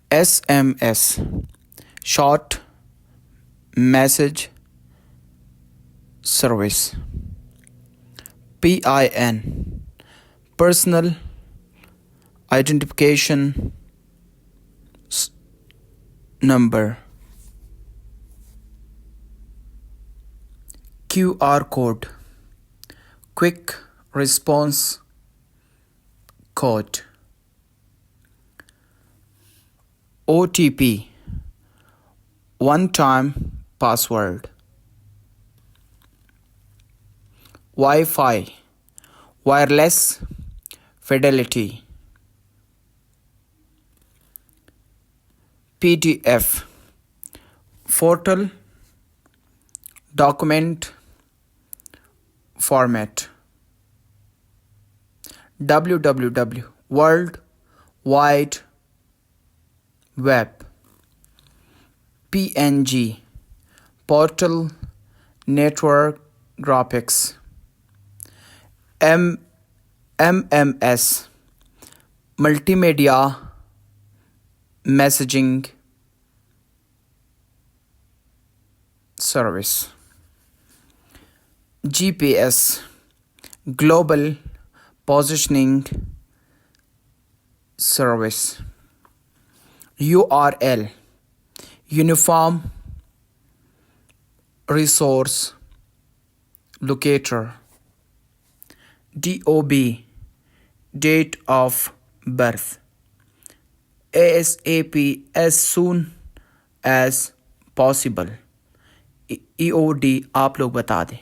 SMS, short message service. PIN, personal identification number. QR code, quick response code. OTP, one time password. Wi-Fi, wireless fidelity. PDF, photo document format. www, World Wide Web. PNG, portal network graphics. MMS, multimedia messaging service. GPS, global positioning service. URL, uniform resource locator. DOB, date of birth. ASAP, as soon as possible. EOD आप लोग बता दें.